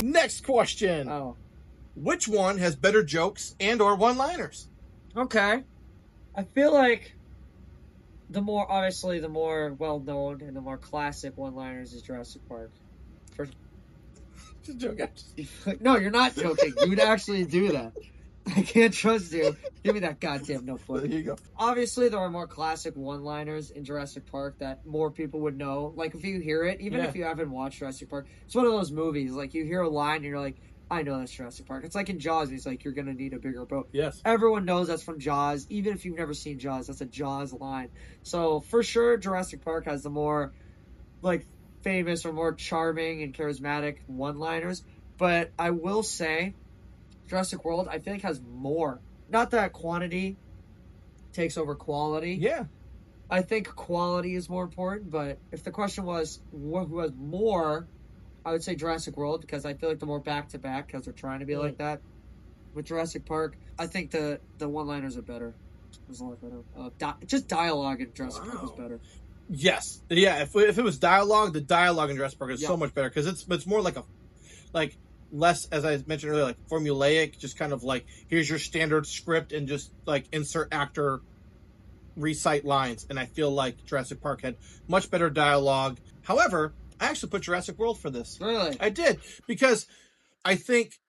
Next question. Oh. Which one has better jokes and or one-liners? Okay. I feel like the more well-known and the more classic one-liners is Jurassic Park. Just joking. No, you're not joking. You would actually do that. I can't trust you. Give me that goddamn notebook. There you go. Obviously, there are more classic one-liners in Jurassic Park that more people would know. Like, if you hear it, even if you haven't watched Jurassic Park, it's one of those movies. Like, you hear a line and you're like, I know that's Jurassic Park. It's like in Jaws. He's like, you're going to need a bigger boat. Yes. Everyone knows that's from Jaws. Even if you've never seen Jaws, that's a Jaws line. So, for sure, Jurassic Park has the more, like, famous or more charming and charismatic one-liners. But I will say, Jurassic World, I feel like, has more. Not that quantity takes over quality. Yeah. I think quality is more important, but if the question was who has more, I would say Jurassic World, because I feel like the more back-to-back, because they're trying to be like that. With Jurassic Park, I think the one-liners are better. There's a lot better. Just dialogue in Jurassic Park was better. Yes. Yeah, if it was dialogue, the dialogue in Jurassic Park is so much better, because it's more like less, as I mentioned earlier, like formulaic, just kind of like, here's your standard script and just like insert actor recite lines. And I feel like Jurassic Park had much better dialogue. However, I actually put Jurassic World for this. Really? I did, because I think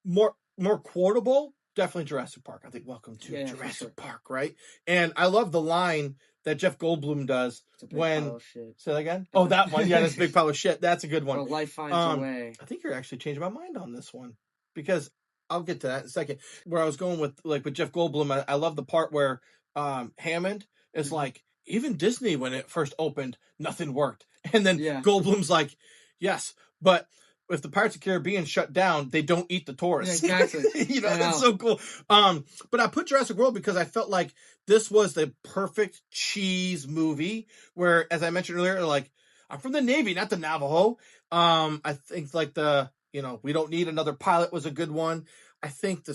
more quotable, definitely Jurassic Park. I think welcome to Jurassic Park, right? And I love the line that Jeff Goldblum does when say that again. Oh, that one. Yeah, that's a big pile of shit. That's a good one. Well, life finds a way. I think you're actually changing my mind on this one, because I'll get to that in a second. Where I was going with Jeff Goldblum, I love the part where Hammond is like, even Disney, when it first opened, nothing worked, and then Goldblum's like, yes, but if the Pirates of the Caribbean shut down, they don't eat the tourists. Yeah, exactly. That's so cool. But I put Jurassic World because I felt like this was the perfect cheese movie where, as I mentioned earlier, like, I'm from the Navy, not the Navajo. I think like we don't need another pilot was a good one. I think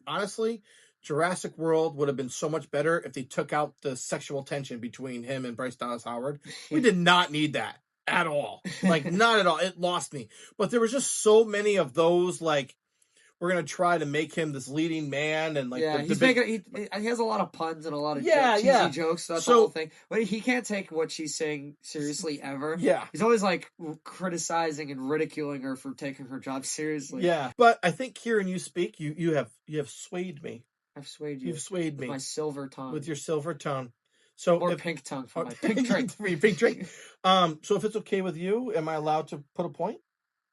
honestly, Jurassic World would have been so much better if they took out the sexual tension between him and Bryce Dallas Howard. We did not need that at all. Like, not at all. It lost me. But there was just so many of those, like, we're going to try to make him this leading man. And like, he has a lot of puns and a lot of cheesy jokes. That's the whole thing. But he can't take what she's saying seriously ever. Yeah. He's always like criticizing and ridiculing her for taking her job seriously. Yeah. But I think hearing you speak, you have swayed me. I've swayed you. You've swayed me. With my silver tongue. With your silver tongue. Pink tongue for my pink drink. Pink drink. So if it's okay with you, am I allowed to put a point?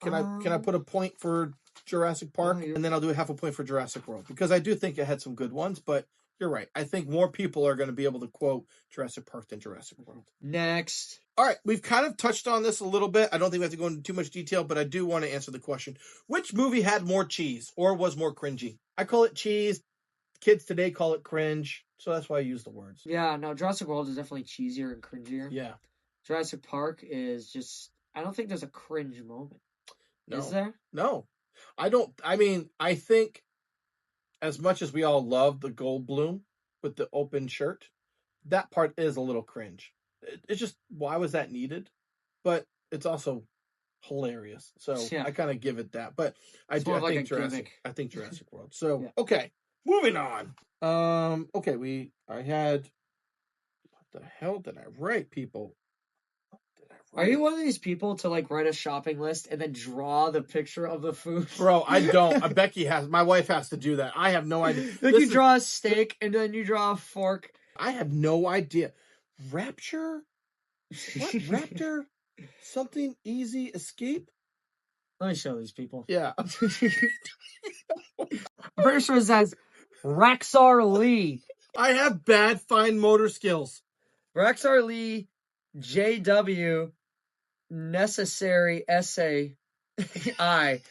Can I put a point for Jurassic Park, and then I'll do a half a point for Jurassic World, because I do think it had some good ones, but you're right. I think more people are going to be able to quote Jurassic Park than Jurassic World. Next. All right, we've kind of touched on this a little bit. I don't think we have to go into too much detail, but I do want to answer the question. Which movie had more cheese or was more cringy? I call it cheese. Kids today call it cringe, so that's why I use the words. Yeah, no, Jurassic World is definitely cheesier and cringier. Yeah. Jurassic Park is just, I don't think there's a cringe moment. No. Is there? No. I think as much as we all love the Goldblum with the open shirt, that part is a little cringe. It's just, why was that needed? But it's also hilarious. So I kind of give it that. But I think Jurassic World. So, okay. Moving on. I had, what the hell did I write, people? Are you one of these people to like write a shopping list and then draw the picture of the food? Bro, I don't. Becky has. My wife has to do that. I have no idea. Like, you draw a steak and then you draw a fork. I have no idea. Rapture? What? Raptor? Something easy escape? Let me show these people. Yeah. I'm pretty sure it says Raxar Lee. I have bad fine motor skills. Raxar Lee, JW, necessary essay, I.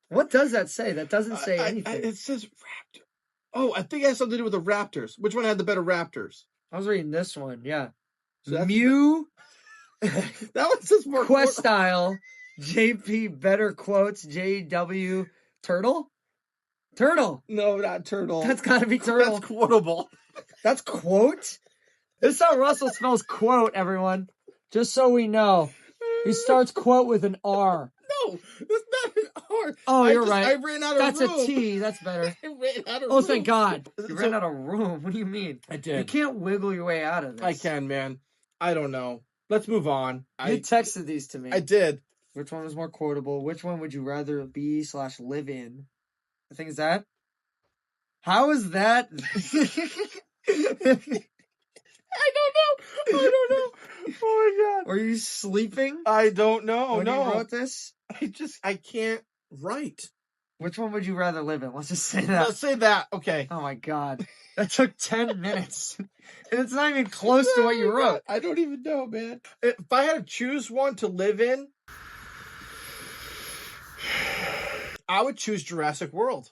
What does that say? That doesn't say anything. It says Raptor. Oh, I think it has something to do with the Raptors. Which one had the better Raptors? I was reading this one, yeah. So Mew. That one says more. Quest style. JP better quotes. JW Turtle. No, not Turtle. That's gotta be Turtle. That's quotable. That's quote. This is how Russell spells quote, everyone. Just so we know, he starts quote with an R. No, it's not an R. Oh, you're right. I ran out of That's room. a T. That's better. I ran out of Oh, room. thank God. You So- ran out of room. What do you mean? I did. You can't wiggle your way out of this. I can, man. I don't know. Let's move on. You texted these to me. I did. Which one was more quotable? Which one would you rather be / live in? I think is that. How is that? I don't know. Oh my God. Were you sleeping I don't know. when No. you wrote this? I can't write. Which one would you rather live in? Let's just say that. Let's say that. Okay. Oh my God. That took 10 minutes. And it's not even close to what you wrote. I don't even know, man. If I had to choose one to live in, I would choose Jurassic World.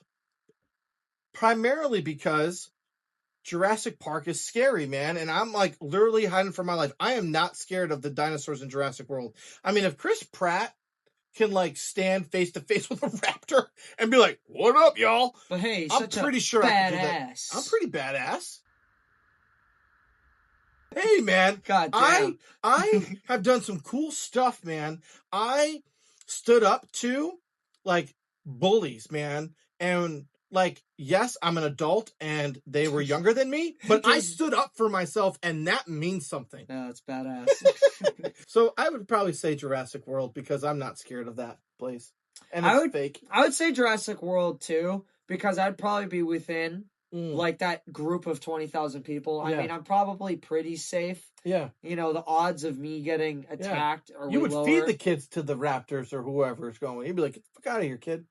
Primarily because Jurassic Park is scary, man. And I'm like literally hiding for my life. I am not scared of the dinosaurs in Jurassic World. I mean, if Chris Pratt can like stand face to face with a raptor and be like, "What up, y'all?" But hey, he's I'm such pretty a sure I can do that. badass. I'm pretty badass. Hey, man. God damn. I have done some cool stuff, man. I stood up to like bullies, man. And like, yes, I'm an adult and they were younger than me, but I stood up for myself and that means something. Yeah, it's badass. So I would probably say Jurassic World because I'm not scared of that place. And it's fake. I would say Jurassic World too, because I'd probably be within like that group of 20,000 people. Yeah. I mean, I'm probably pretty safe. Yeah. You know, the odds of me getting attacked are You would lower. feed the kids to the raptors or whoever's going. You'd be like, "Get the fuck out of here, kid.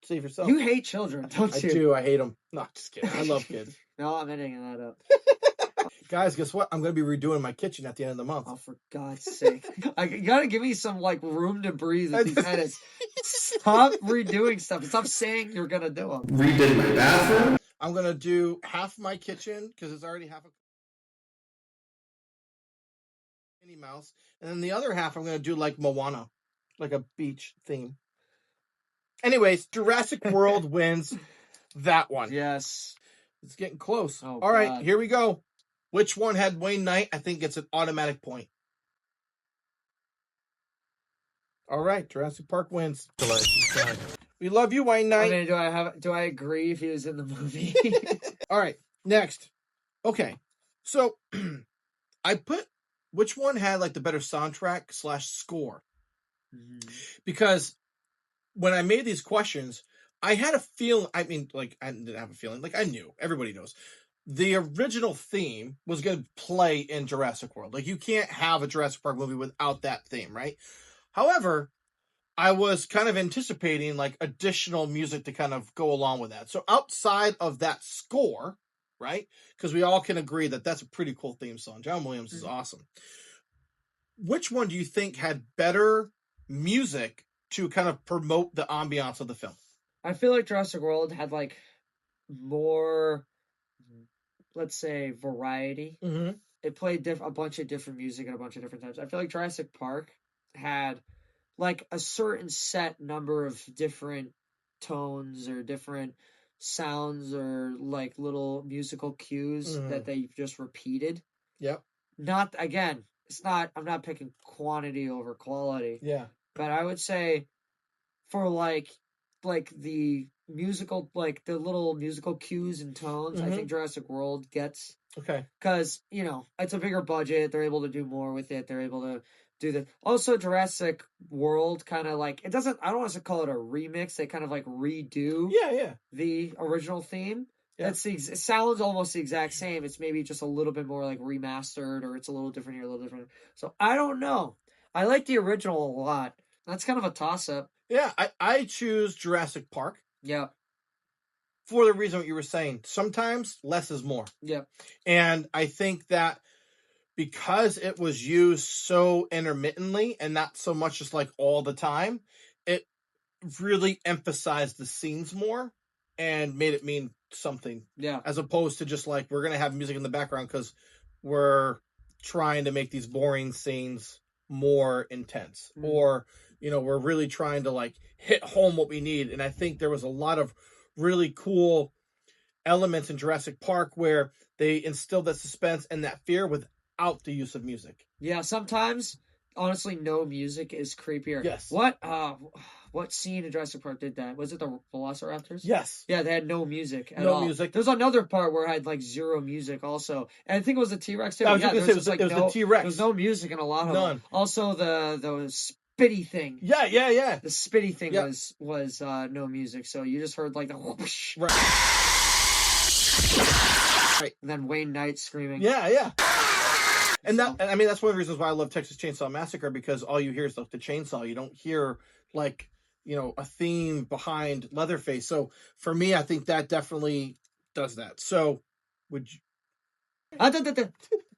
Save yourself." You hate children, don't you? I do. I hate them. No, just kidding. I love kids. No, I'm editing that up. Guys, guess what? I'm going to be redoing my kitchen at the end of the month. Oh, for God's sake. You gotta give me some, like, room to breathe with these edits. Stop redoing stuff. Stop saying you're gonna do them. Redid my bathroom. I'm going to do half my kitchen because it's already half a Minnie Mouse. And then the other half, I'm going to do like Moana, like a beach theme. Anyways, Jurassic World wins that one. Yes. It's getting close. Oh, all right, God. here we go. Which one had Wayne Knight? I think gets an automatic point. All right, Jurassic Park wins. We love you, Wayne Knight. I mean, do I agree if he was in the movie? All right, next. Okay, so I put which one had like the better soundtrack / score? Because when I made these questions, I had a feeling. I mean, like I didn't have a feeling. Like I knew. Everybody knows. The original theme was going to play in Jurassic World. Like you can't have a Jurassic Park movie without that theme, right? However, I was kind of anticipating like additional music to kind of go along with that. So outside of that score, right? Because we all can agree that that's a pretty cool theme song. John Williams is awesome. Which one do you think had better music to kind of promote the ambiance of the film? I feel like Jurassic World had like more, let's say, variety. Mm-hmm. It played a bunch of different music at a bunch of different times. I feel like Jurassic Park had like a certain set number of different tones or different sounds or like little musical cues that they just repeated. Yep. Not, again, I'm not picking quantity over quality. Yeah. But I would say for like the musical, like the little musical cues and tones, I think Jurassic World gets. Okay. Because, you know, it's a bigger budget. They're able to do more with it. They're able to do that. Also, Jurassic World kind of like, I don't want to call it a remix. They kind of like redo the original theme. Yeah. It sounds almost the exact same. It's maybe just a little bit more like remastered, or it's a little different here, a little different. So I don't know. I like the original a lot. That's kind of a toss-up. Yeah, I choose Jurassic Park. Yeah. For the reason what you were saying. Sometimes less is more. Yeah. And I think that because it was used so intermittently and not so much just like all the time, it really emphasized the scenes more and made it mean something. Yeah. As opposed to just like, we're going to have music in the background because we're trying to make these boring scenes more intense. Or, you know, we're really trying to like hit home what we need. And I think there was a lot of really cool elements in Jurassic Park where they instilled that suspense and that fear without the use of music. Yeah, sometimes honestly, no music is creepier. Yes. What scene in Jurassic Park did that? Was it the Velociraptors? Yes. Yeah, they had no music at No all. music. There's another part where it had like zero music also. And I think it was the T-Rex too. I was Yeah, gonna there say was it was the T-Rex. there was no music in a lot of them. None. Also the spitty thing. Yeah. The spitty thing Yep. was no music, so you just heard like the whoosh. Right. And then Wayne Knight screaming. Yeah. And I mean, that's one of the reasons why I love Texas Chainsaw Massacre, because all you hear is like the chainsaw. You don't hear like, a theme behind Leatherface. So for me, I think that definitely does that. So would you?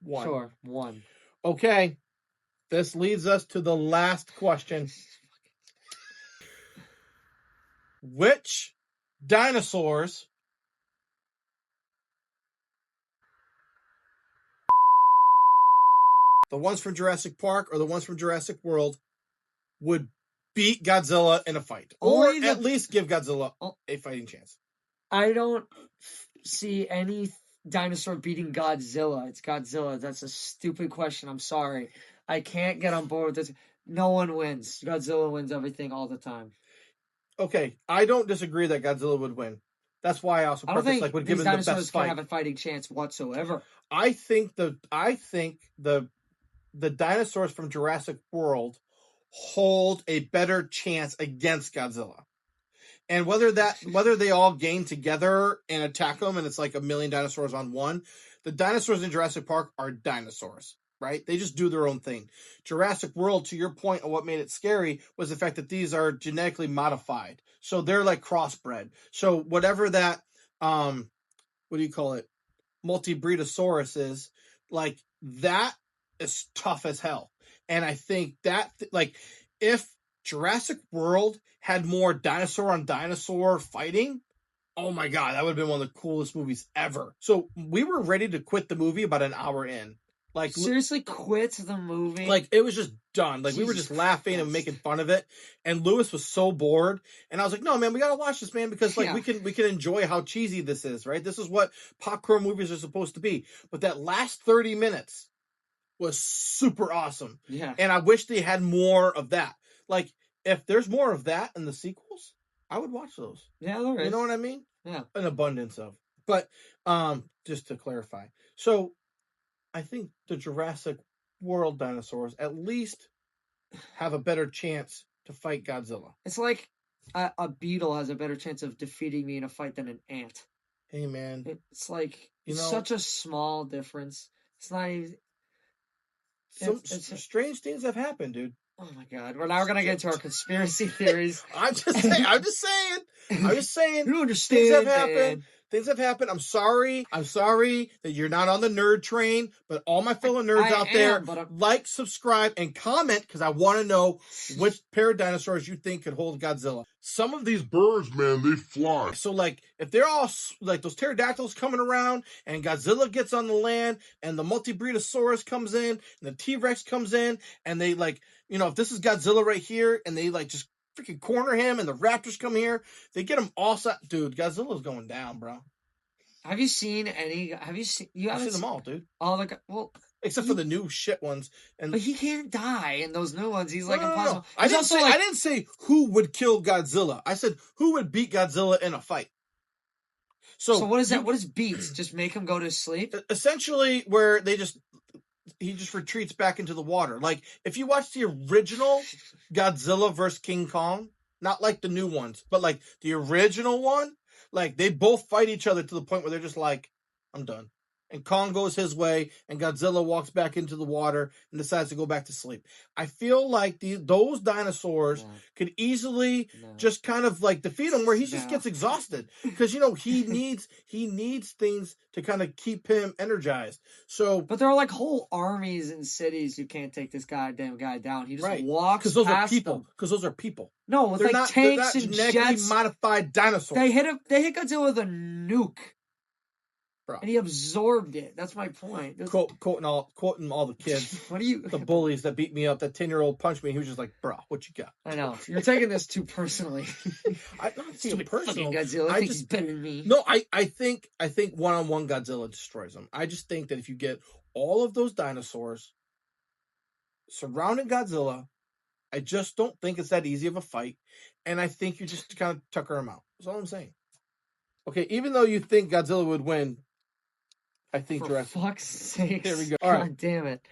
One. Sure, one. Okay. This leads us to the last question. Which dinosaurs the ones from Jurassic Park or the ones from Jurassic World would beat Godzilla in a fight, or at least give Godzilla a fighting chance? I don't see any dinosaur beating Godzilla. It's Godzilla. That's a stupid question. I'm sorry. I can't get on board with this. No one wins. Godzilla wins everything all the time. Okay, I don't disagree that Godzilla would win. That's why I also would give him the best fight. Can have a fighting chance whatsoever. I think the dinosaurs from Jurassic World hold a better chance against Godzilla. And whether they all gang together and attack them and it's like 1 million dinosaurs on one, the dinosaurs in Jurassic Park are dinosaurs, right? They just do their own thing. Jurassic World, to your point of what made it scary, was the fact that these are genetically modified. So they're like crossbred. So whatever that, what do you call it? Multi-breedosaurus is, like, that is tough as hell. And I think that, if Jurassic World had more dinosaur on dinosaur fighting, oh my God, that would have been one of the coolest movies ever. So we were ready to quit the movie about an hour in. Like, seriously, quit the movie? Like, it was just done. Like, we were just laughing and making fun of it. And Lewis was so bored. And I was like, no, man, we got to watch this, man, because we can enjoy how cheesy this is, right? This is what popcorn movies are supposed to be. But that last 30 minutes was super awesome. Yeah. And I wish they had more of that. Like, if there's more of that in the sequels, I would watch those. Yeah, there is. You know what I mean? Yeah. An abundance of. But just to clarify. So I think the Jurassic World dinosaurs at least have a better chance to fight Godzilla. It's like a beetle has a better chance of defeating me in a fight than an ant. Hey, man. It's like, such a small difference. It's not even... strange things have happened, dude. Oh my God. Well, now we're going to get into our conspiracy theories. I'm just saying. You don't understand. Things have happened. I'm sorry that you're not on the nerd train, but all my fellow nerds out there, like, subscribe, and comment, because I want to know which pair of dinosaurs you think could hold Godzilla. Some of these birds, man, they fly. So, like, if they're all, like, those pterodactyls coming around, and Godzilla gets on the land, and the multi-breedosaurus comes in, and the T-Rex comes in, and they, like, if this is Godzilla right here, and they, like, just freaking corner him, and the raptors come here, they get him all set. Dude, Godzilla's going down, bro. Have you seen any? I've seen them all, dude. Except for the new shit ones. But he can't die in those new ones. He's impossible. No. I didn't say who would kill Godzilla. I said who would beat Godzilla in a fight. So what is that? What is beats? Just make him go to sleep? Essentially, where he just retreats back into the water. Like, if you watch the original Godzilla vs. King Kong, not like the new ones, but like the original one, like, they both fight each other to the point where they're just like, I'm done. And Kong goes his way, and Godzilla walks back into the water and decides to go back to sleep. I feel like those dinosaurs could easily just kind of like defeat him, where he just gets exhausted, because he needs things to kind of keep him energized. So, but there are like whole armies and cities who can't take this goddamn guy down. He just walks because those are past people. them. Because those are people. No, it's like tanks and jets. Modified dinosaurs. They hit Godzilla with a nuke. Bro. And he absorbed it. That's my point. Quoting all the kids. What are you? The bullies that beat me up. That 10-year-old punched me. He was just like, bro, what you got? I know. You're taking this too personally. I'm not taking it personal. Godzilla thinks he's better than me. No, I think one-on-one Godzilla destroys him. I just think that if you get all of those dinosaurs surrounding Godzilla. I just don't think it's that easy of a fight, and I think you just kind of tucker him out. That's all I'm saying. Okay, even though you think Godzilla would win, I think For Jurassic. fuck's sake! Here we go. God All right. damn it!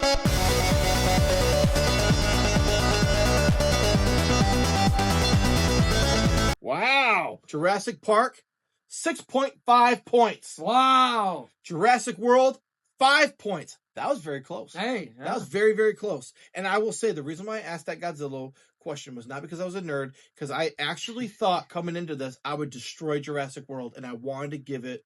Wow, Jurassic Park, 6.5 points. Wow. Jurassic World, 5 points. That was very close. Hey, That was very, very close. And I will say the reason why I asked that Godzilla question was not because I was a nerd, because I actually thought coming into this I would destroy Jurassic World, and I wanted to give it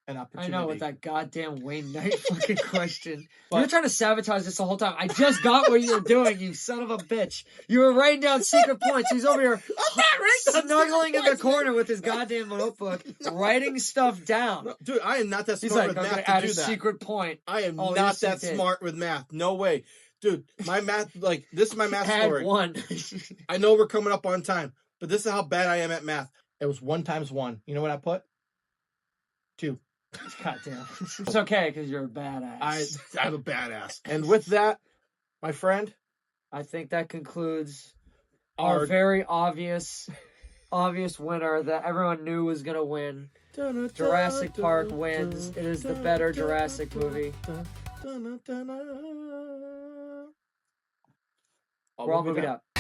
an I opportunity. know, with that goddamn Wayne Knight fucking question. But- You were trying to sabotage this the whole time. I just got what you were doing, you son of a bitch. You were writing down secret points. He's over here snuggling in the corner with his goddamn notebook, writing stuff down. No, dude, I am not that He's smart like, with I'm going math to add to a do that. secret point. I am Oh, not yes, you that did. smart with math. No way. Dude, my math, like, this is my math Add story. 1. I know we're coming up on time, but this is how bad I am at math. It was 1 times 1. You know what I put? 2. Goddamn. It's okay, because you're a badass. I'm a badass. And with that, my friend, I think that concludes our very obvious winner that everyone knew was going to win. Jurassic Park wins. It is the better Jurassic movie. All We're all movie moving up. up.